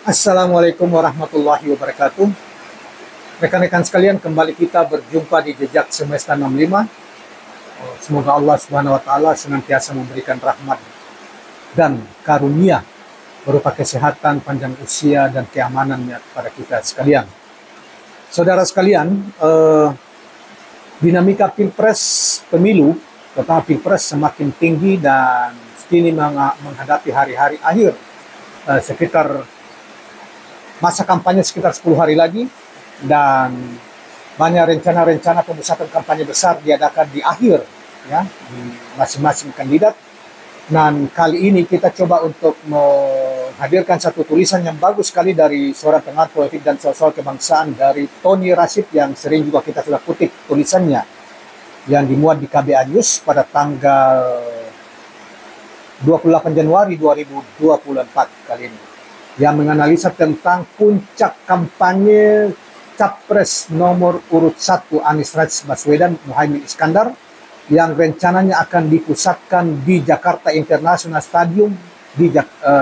Assalamualaikum warahmatullahi wabarakatuh. Rekan-rekan sekalian, kembali kita berjumpa di Jejak Semesta 65. Semoga Allah Subhanahu wa taala senantiasa memberikan rahmat dan karunia berupa kesehatan, panjang usia dan keamanannya kepada kita sekalian. Saudara sekalian, dinamika Pilpres pemilu, terutama Pilpres semakin tinggi dan kini menghadapi hari-hari akhir, sekitar masa kampanye sekitar 10 hari lagi, dan banyak rencana-rencana pemusatan kampanye besar diadakan di akhir ya di masing-masing kandidat. Dan kali ini kita coba untuk menghadirkan satu tulisan yang bagus sekali dari seorang pengamat politik dan soal kebangsaan dari Tony Rashid, yang sering juga kita sudah kutip tulisannya yang dimuat di KBA News pada tanggal 28 Januari 2024 kali ini, yang menganalisa tentang puncak kampanye Capres nomor urut 1 Anies Rashid Baswedan Muhaimin Iskandar yang rencananya akan dipusatkan di Jakarta International Stadium di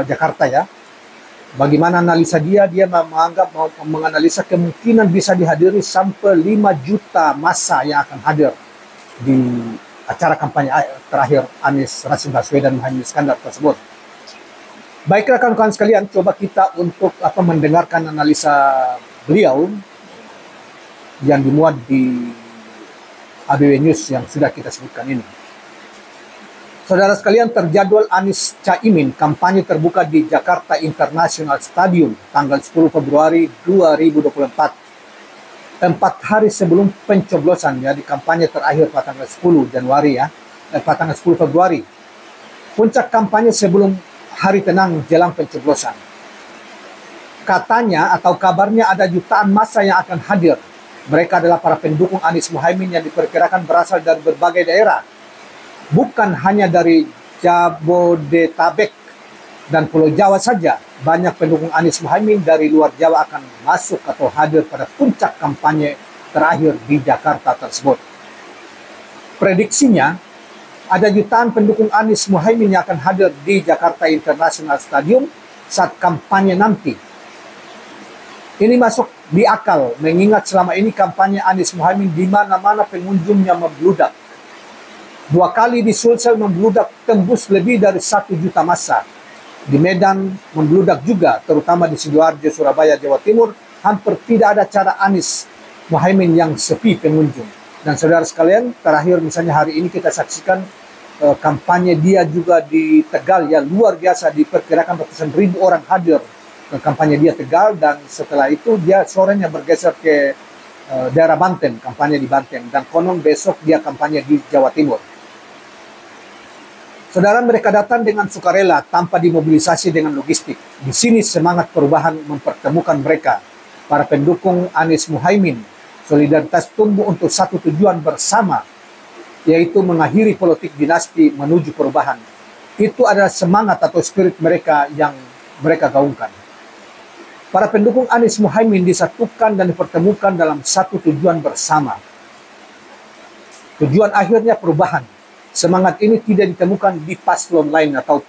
Jakarta ya. Bagaimana analisa dia menganalisa kemungkinan bisa dihadiri sampai 5 juta massa yang akan hadir di acara kampanye terakhir Anies Rashid Baswedan Muhaimin Iskandar tersebut. Baik rekan-rekan sekalian, coba kita untuk mendengarkan analisa beliau yang dimuat di ABW News yang sudah kita sebutkan ini. Saudara sekalian, terjadwal Anies Caimin kampanye terbuka di Jakarta International Stadium tanggal 10 Februari 2024. 4 hari sebelum pencoblosan ya, di kampanye terakhir pada tanggal 10 Januari ya, pada tanggal 10 Februari. Puncak kampanye sebelum hari tenang jelang pencoblosan. Katanya atau kabarnya ada jutaan massa yang akan hadir. Mereka adalah para pendukung Anies Muhaimin yang diperkirakan berasal dari berbagai daerah. Bukan hanya dari Jabodetabek dan Pulau Jawa saja. Banyak pendukung Anies Muhaimin dari luar Jawa akan masuk atau hadir pada puncak kampanye terakhir di Jakarta tersebut. Prediksinya, ada jutaan pendukung Anies Muhaimin yang akan hadir di Jakarta International Stadium saat kampanye nanti. Ini masuk di akal, mengingat selama ini kampanye Anies Muhaimin di mana-mana pengunjungnya membludak. 2 kali di Sulsel membludak tembus lebih dari 1 juta massa. Di Medan membludak juga, terutama di Sidoarjo, Surabaya, Jawa Timur. Hampir tidak ada acara Anies Muhaimin yang sepi pengunjung. Dan saudara sekalian, terakhir misalnya hari ini kita saksikan kampanye dia juga di Tegal ya, luar biasa, diperkirakan ratusan ribu orang hadir ke kampanye dia Tegal, dan setelah itu dia sorenya bergeser ke daerah Banten, kampanye di Banten, dan konon besok dia kampanye di Jawa Timur. Saudara, mereka datang dengan sukarela tanpa dimobilisasi dengan logistik. Di sini semangat perubahan mempertemukan mereka, para pendukung Anies Muhaimin. Solidaritas tumbuh untuk satu tujuan bersama, yaitu mengakhiri politik dinasti menuju perubahan. Itu adalah semangat atau spirit mereka yang mereka gaungkan. Para pendukung Anies Muhaimin disatukan dan dipertemukan dalam satu tujuan bersama. Tujuan akhirnya perubahan. Semangat ini tidak ditemukan di paslon lain atau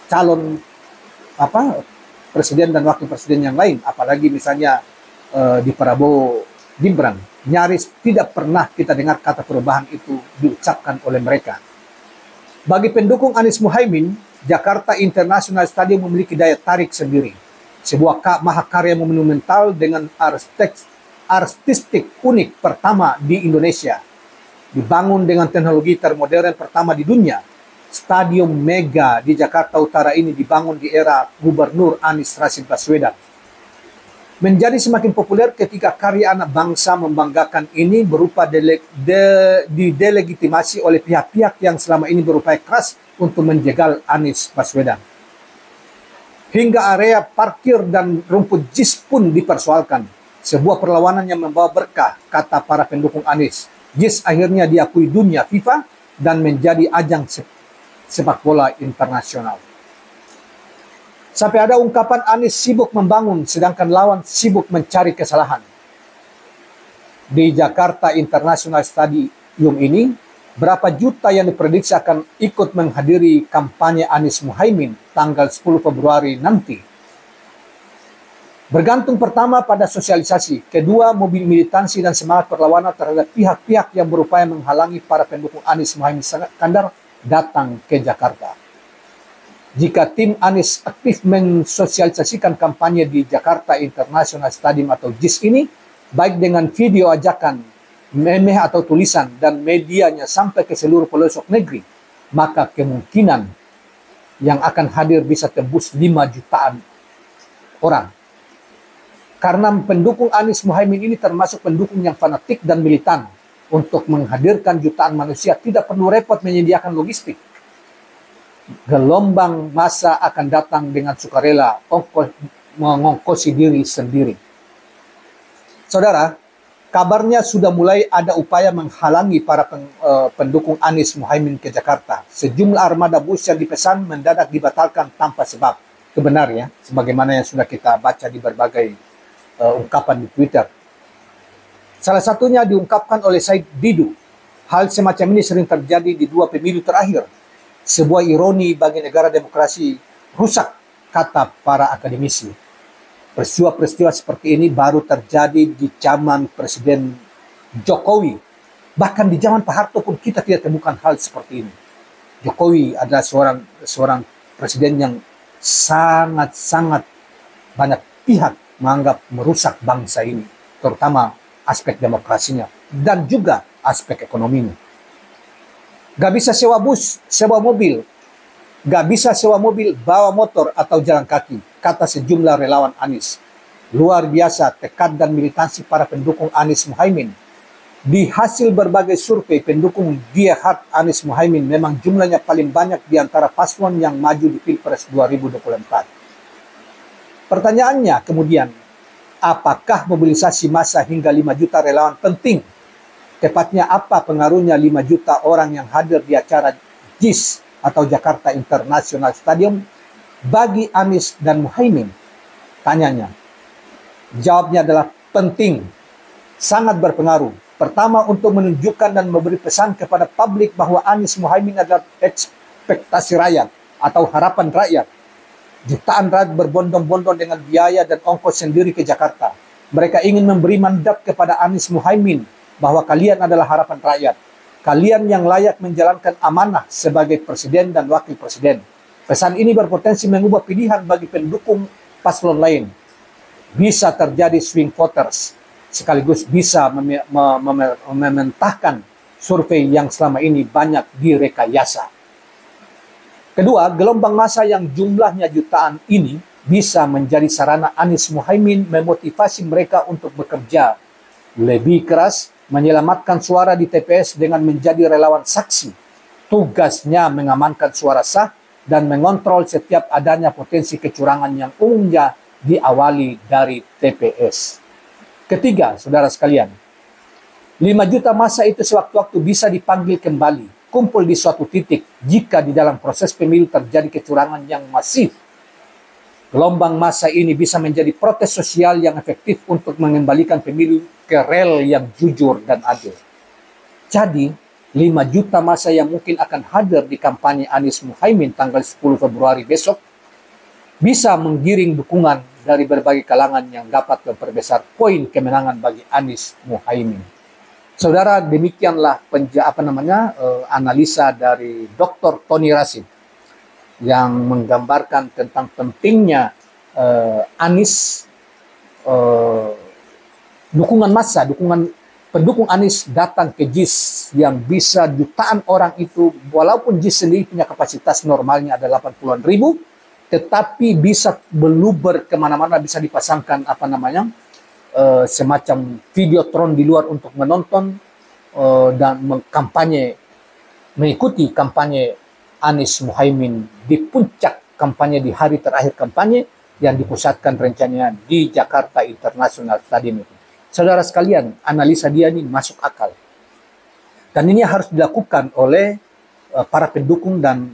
calon presiden dan wakil presiden yang lain, apalagi misalnya di Prabowo Gibran. Nyaris tidak pernah kita dengar kata perubahan itu diucapkan oleh mereka. Bagi pendukung Anies Muhaimin, Jakarta International Stadium memiliki daya tarik sendiri. Sebuah mahakarya monumental dengan artistik unik pertama di Indonesia. Dibangun dengan teknologi termodern pertama di dunia. Stadium Mega di Jakarta Utara ini dibangun di era Gubernur Anies Rashid Baswedan. Menjadi semakin populer ketika karya anak bangsa membanggakan ini berupa didelegitimasi oleh pihak-pihak yang selama ini berupaya keras untuk menjegal Anies Baswedan. Hingga area parkir dan rumput JIS pun dipersoalkan. Sebuah perlawanan yang membawa berkah, kata para pendukung Anies. JIS akhirnya diakui dunia FIFA dan menjadi ajang sepak bola internasional. Sampai ada ungkapan Anies sibuk membangun, sedangkan lawan sibuk mencari kesalahan. Di Jakarta International Stadium ini, berapa juta yang diprediksi akan ikut menghadiri kampanye Anies Muhaimin tanggal 10 Februari nanti. Bergantung pertama pada sosialisasi, kedua mobil militansi dan semangat perlawanan terhadap pihak-pihak yang berupaya menghalangi para pendukung Anies Muhaimin Iskandar datang ke Jakarta. Jika tim Anies aktif mensosialisasikan kampanye di Jakarta International Stadium atau JIS ini, baik dengan video ajakan, meme atau tulisan, dan medianya sampai ke seluruh pelosok negeri, maka kemungkinan yang akan hadir bisa tembus 5 jutaan orang. Karena pendukung Anies Muhaimin ini termasuk pendukung yang fanatik dan militan. Untuk menghadirkan jutaan manusia tidak perlu repot menyediakan logistik. Gelombang massa akan datang dengan sukarela, mengongkosi diri sendiri. Saudara, kabarnya sudah mulai ada upaya menghalangi para pendukung Anies Muhaimin ke Jakarta. Sejumlah armada bus yang dipesan mendadak dibatalkan tanpa sebab. Kebenar ya, sebagaimana yang sudah kita baca di berbagai ungkapan di Twitter. Salah satunya diungkapkan oleh Said Didu. Hal semacam ini sering terjadi di 2 pemilu terakhir. Sebuah ironi bagi negara demokrasi rusak, kata para akademisi. Peristiwa-peristiwa seperti ini baru terjadi di zaman Presiden Jokowi. Bahkan di zaman Pak Harto pun kita tidak temukan hal seperti ini. Jokowi adalah seorang presiden yang sangat-sangat banyak pihak menganggap merusak bangsa ini, terutama aspek demokrasinya dan juga aspek ekonominya. Gak bisa sewa bus, sewa mobil, gak bisa sewa mobil, bawa motor atau jalan kaki, kata sejumlah relawan Anies. Luar biasa tekad dan militansi para pendukung Anies Muhaimin. Di hasil berbagai survei, pendukung Die Hard Anies Muhaimin memang jumlahnya paling banyak di antara paslon yang maju di Pilpres 2024. Pertanyaannya kemudian, apakah mobilisasi massa hingga 5 juta relawan penting? Tepatnya apa pengaruhnya 5 juta orang yang hadir di acara JIS atau Jakarta International Stadium bagi Anies dan Muhaimin? Tanyanya. Jawabnya adalah penting, sangat berpengaruh. Pertama, untuk menunjukkan dan memberi pesan kepada publik bahwa Anies Muhaimin adalah ekspektasi rakyat atau harapan rakyat. Jutaan rakyat berbondong-bondong dengan biaya dan ongkos sendiri ke Jakarta. Mereka ingin memberi mandat kepada Anies Muhaimin bahwa kalian adalah harapan rakyat. Kalian yang layak menjalankan amanah sebagai presiden dan wakil presiden. Pesan ini berpotensi mengubah pilihan bagi pendukung paslon lain. Bisa terjadi swing voters, sekaligus bisa mementahkan survei yang selama ini banyak direkayasa. Kedua, gelombang massa yang jumlahnya jutaan ini bisa menjadi sarana Anies Muhaimin memotivasi mereka untuk bekerja lebih keras, menyelamatkan suara di TPS dengan menjadi relawan saksi. Tugasnya mengamankan suara sah dan mengontrol setiap adanya potensi kecurangan yang umumnya diawali dari TPS. Ketiga, saudara sekalian, 5 juta massa itu sewaktu-waktu bisa dipanggil kembali, kumpul di suatu titik jika di dalam proses pemilu terjadi kecurangan yang masif. Gelombang massa ini bisa menjadi protes sosial yang efektif untuk mengembalikan pemilu ke rel yang jujur dan adil. Jadi, 5 juta massa yang mungkin akan hadir di kampanye Anies Muhaimin tanggal 10 Februari besok bisa menggiring dukungan dari berbagai kalangan yang dapat memperbesar poin kemenangan bagi Anies Muhaimin. Saudara, demikianlah analisa dari Dr. Tony Rashid yang menggambarkan tentang pentingnya Anies, dukungan massa, pendukung Anies datang ke JIS yang bisa jutaan orang itu, walaupun JIS sendiri punya kapasitas normalnya ada 80-an ribu, tetapi bisa meluber kemana-mana, bisa dipasangkan semacam videotron di luar untuk menonton dan mengikuti kampanye Anies Muhaimin di puncak kampanye di hari terakhir kampanye yang dipusatkan rencananya di Jakarta International Stadium itu. Saudara sekalian, analisa dia ini masuk akal. Dan ini harus dilakukan oleh para pendukung dan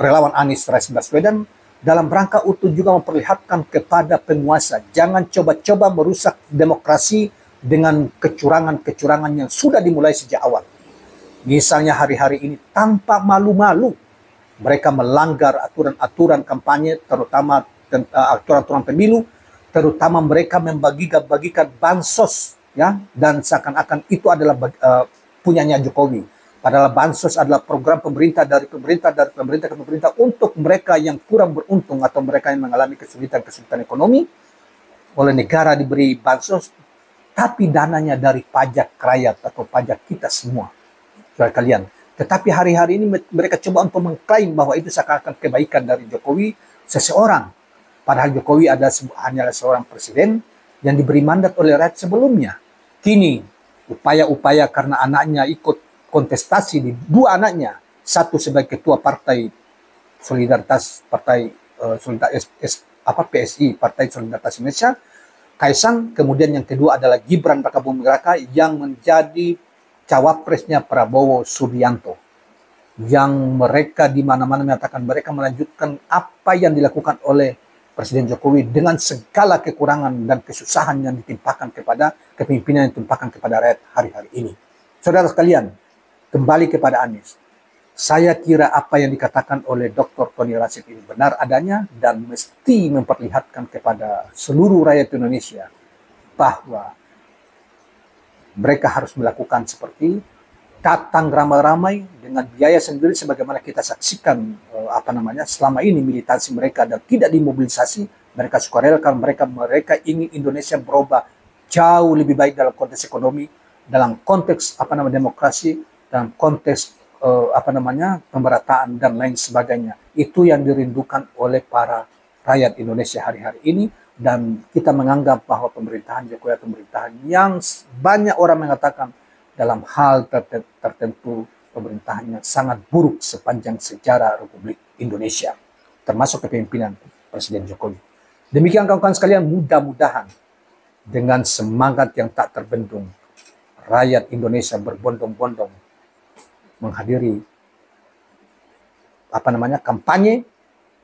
relawan Anies Rashid Baswedan dalam rangka untuk juga memperlihatkan kepada penguasa, jangan coba-coba merusak demokrasi dengan kecurangan-kecurangan yang sudah dimulai sejak awal. Misalnya hari-hari ini tanpa malu-malu mereka melanggar aturan-aturan kampanye, terutama aturan-aturan pemilu, terutama mereka membagikan bansos, ya, dan seakan-akan itu adalah punyanya Jokowi. Padahal bansos adalah program pemerintah dari pemerintah ke pemerintah untuk mereka yang kurang beruntung atau mereka yang mengalami kesulitan ekonomi. Oleh negara diberi bansos, tapi dananya dari pajak rakyat atau pajak kita semua, saudara kalian. Tetapi hari-hari ini mereka coba untuk mengklaim bahwa itu seakan-akan kebaikan dari Jokowi seseorang. Padahal Jokowi hanyalah seorang presiden yang diberi mandat oleh rakyat sebelumnya. Kini upaya-upaya karena anaknya ikut kontestasi di dua anaknya, satu sebagai ketua partai Solidaritas PSI, Partai Solidaritas Indonesia, Kaisang, kemudian yang kedua adalah Gibran Rakabuming Raka yang menjadi cawapresnya Prabowo Subianto, yang mereka di mana-mana menyatakan mereka melanjutkan apa yang dilakukan oleh Presiden Jokowi dengan segala kekurangan dan kesusahan yang ditimpakan kepada kepemimpinan yang ditimpakan kepada rakyat hari-hari ini. Saudara sekalian, kembali kepada Anies. Saya kira apa yang dikatakan oleh Dr. Tony Rashid ini benar adanya dan mesti memperlihatkan kepada seluruh rakyat Indonesia bahwa mereka harus melakukan seperti datang ramai-ramai dengan biaya sendiri sebagaimana kita saksikan selama ini militansi mereka dan tidak dimobilisasi. Mereka sukarela karena mereka ingin Indonesia berubah jauh lebih baik dalam konteks ekonomi, dalam konteks demokrasi, dalam konteks pemerataan dan lain sebagainya. Itu yang dirindukan oleh para rakyat Indonesia hari-hari ini, dan kita menganggap bahwa pemerintahan Jokowi adalah pemerintahan yang banyak orang mengatakan dalam hal tertentu pemerintahannya sangat buruk sepanjang sejarah Republik Indonesia, termasuk kepemimpinan Presiden Jokowi. Demikian kawan-kawan sekalian, mudah-mudahan dengan semangat yang tak terbendung, rakyat Indonesia berbondong-bondong menghadiri kampanye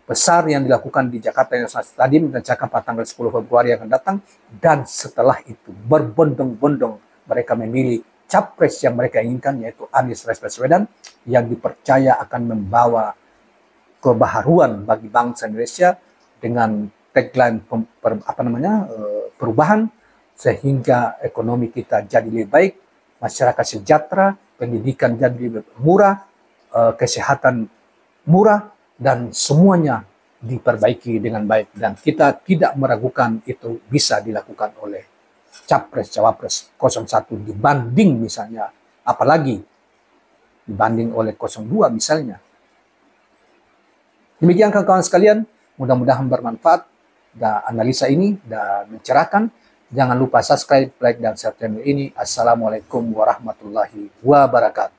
besar yang dilakukan di Jakarta International Stadium dan Jakarta tanggal 10 Februari yang akan datang, dan setelah itu berbondong-bondong mereka memilih capres yang mereka inginkan, yaitu Anies Baswedan, yang dipercaya akan membawa kebaharuan bagi bangsa Indonesia dengan tagline perubahan, sehingga ekonomi kita jadi lebih baik, masyarakat sejahtera, pendidikan jadi lebih murah, kesehatan murah, dan semuanya diperbaiki dengan baik. Dan kita tidak meragukan itu bisa dilakukan oleh Capres-Cawapres 01 dibanding misalnya, apalagi dibanding oleh 02 misalnya. Demikian kawan-kawan sekalian, mudah-mudahan bermanfaat dan analisa ini dan mencerahkan. Jangan lupa subscribe, like, dan share channel ini. Assalamualaikum warahmatullahi wabarakatuh.